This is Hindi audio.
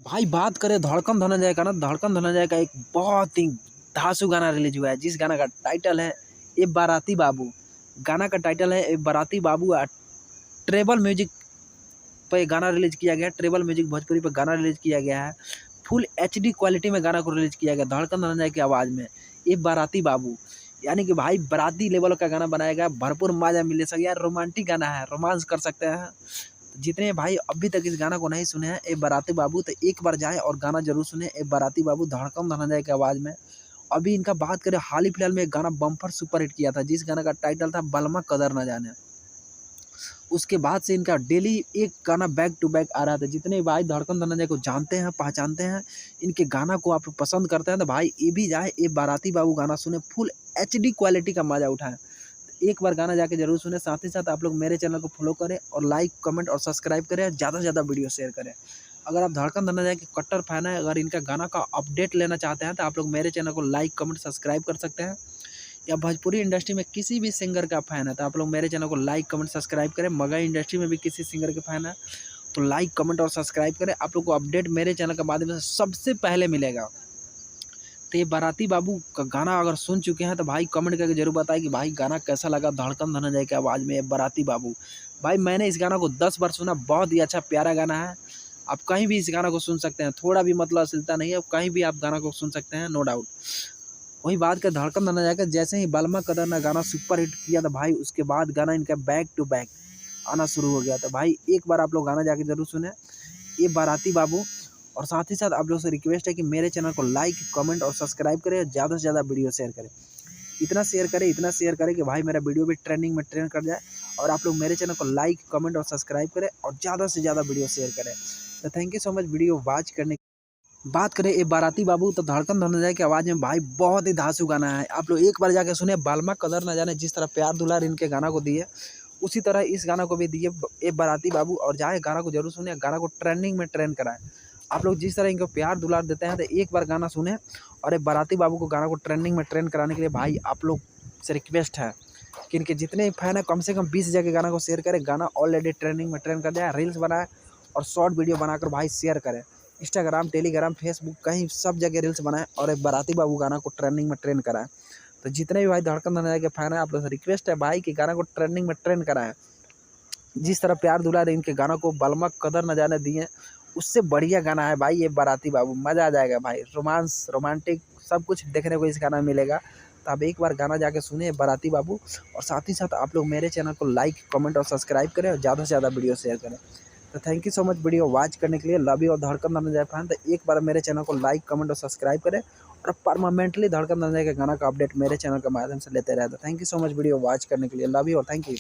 भाई बात करें धड़कन धनंजय का ना, धड़कन धनंजय का एक बहुत ही धांसू गाना रिलीज हुआ है, जिस गाना का टाइटल है ए बाराती बाबू। गाना का टाइटल है ए बाराती बाबू। ट्रेबल म्यूजिक पे गाना रिलीज किया गया है, ट्रेबल म्यूजिक भोजपुरी पे गाना रिलीज किया गया है। फुल एचडी क्वालिटी में गाना को रिलीज किया गया धड़कन धनंजय की आवाज़ में, ए बाराती बाबू। यानी कि भाई बाराती लेवल का गाना बनाया गया, भरपूर मजा मिले सके यार, रोमांटिक गाना है, रोमांस कर सकते हैं। जितने भाई अभी तक इस गाना को नहीं सुने हैं ए बाराती बाबू, तो एक बार जाएं और गाना जरूर सुने ए बाराती बाबू धड़कन धनंजय की आवाज़ में। अभी इनका बात करें, हाल ही फिलहाल में एक गाना बम्पर सुपर हिट किया था, जिस गाना का टाइटल था बलमा कदर न जाने। उसके बाद से इनका डेली एक गाना बैक टू बैक आ रहा था। जितने भाई धड़कन धनंजय को जानते हैं, पहचानते हैं, इनके गाना को आप पसंद करते हैं, तो भाई ये भी जाए ए बाराती बाबू गाना सुने, फुल एचडी क्वालिटी का मजा उठाएं। एक बार गाना जाके जरूर सुने। साथ ही साथ आप लोग मेरे चैनल को फॉलो करें और लाइक कमेंट और सब्सक्राइब करें, ज़्यादा से ज़्यादा वीडियो शेयर करें। अगर आप धड़कन धनंजय के कट्टर फैन हैं, अगर इनका गाना का अपडेट लेना चाहते हैं, तो आप लोग मेरे चैनल को लाइक कमेंट सब्सक्राइब कर सकते हैं। या भोजपुरी इंडस्ट्री में किसी भी सिंगर का फैन है, तो आप लोग मेरे चैनल को लाइक कमेंट सब्सक्राइब करें। मगही इंडस्ट्री में भी किसी सिंगर के फैन है, तो लाइक कमेंट और सब्सक्राइब करें। आप लोग को अपडेट मेरे चैनल के माध्यम से सबसे पहले मिलेगा। तो ये बाराती बाबू का गाना अगर सुन चुके हैं, तो भाई कमेंट करके जरूर बताएं कि भाई गाना कैसा लगा धड़कन धनंजय की आवाज़ में ये बाराती बाबू। भाई मैंने इस गाना को 10 बार सुना, बहुत ही अच्छा प्यारा गाना है। आप कहीं भी इस गाना को सुन सकते हैं, थोड़ा भी मतलब अश्लीलता नहीं है, कहीं भी आप गाना को सुन सकते हैं, नो डाउट। वही बात कर धड़कन धनंजय का, जैसे ही बलमा कदर ना गाना सुपर हिट किया था भाई, उसके बाद गाना इनका बैक टू बैक आना शुरू हो गया था। भाई एक बार आप लोग गाना जाके जरूर सुने ये बाराती बाबू। और साथ ही साथ आप लोग से रिक्वेस्ट है कि मेरे चैनल को लाइक कमेंट और सब्सक्राइब करें, ज़्यादा से ज़्यादा वीडियो शेयर करें। इतना शेयर करें कि भाई मेरा वीडियो भी ट्रेंडिंग में ट्रेंड कर जाए। और आप लोग मेरे चैनल को लाइक कमेंट और सब्सक्राइब करें और ज़्यादा से ज़्यादा वीडियो शेयर करें। तो thank you so much video watch करने। बात करें ए बाराती बाबू, तो धड़कन धनंजय की आवाज़ में भाई बहुत ही धांसू गाना है। आप लोग एक बार जाके सुने, बालमा कदर न जाने। जिस तरह प्यार दुलार इनके गाना को दिए, उसी तरह इस गाना को भी दिए ए बाराती बाबू। और जाए गाना को जरूर सुने, गाना को ट्रेंडिंग में ट्रेंड कराएं। आप लोग जिस तरह इनको प्यार दुलार देते हैं, तो एक बार गाना सुने। और ए बाराती बाबू को गाना को ट्रेंडिंग में ट्रेंड कराने के लिए भाई आप लोग से रिक्वेस्ट है कि इनके जितने फैन हैं, कम से कम 20 जगह गाना को शेयर करें। गाना ऑलरेडी ट्रेंडिंग में ट्रेंड कर जाए, रील्स बनाए और शॉर्ट वीडियो बनाकर भाई शेयर करें। इंस्टाग्राम, टेलीग्राम, फेसबुक, कहीं सब जगह रील्स बनाएं और एक बाराती बाबू गाना को ट्रेंडिंग में ट्रेंड कराएं। तो जितने भी भाई धड़कन धनंजय के फैन हैं, आप लोग से रिक्वेस्ट है भाई कि गाना को ट्रेंडिंग में ट्रेंड कराएं। जिस तरह प्यार दुलार इनके गानों को बलमा कदर न जाने दिए, उससे बढ़िया गाना है भाई ये बाराती बाबू। मज़ा आ जाएगा भाई, रोमांस रोमांटिक सब कुछ देखने को इस गाना में मिलेगा। तो आप एक बार गाना जाके सुनिए बाराती बाबू। और साथ ही साथ आप लोग मेरे चैनल को लाइक कमेंट और सब्सक्राइब करें और ज़्यादा से ज़्यादा वीडियो शेयर करें। तो thank you so much video watch करने के लिए। Love you. और धड़कन धनंजय फैन, तो एक बार मेरे चैनल को लाइक कमेंट और सब्सक्राइब करें और परमानेंटली धड़कन धनंजय के गाना का अपडेट मेरे चैनल के माध्यम से लेते रहे। तो thank you so much video watch करने के लिए। लव यू और थैंक यू।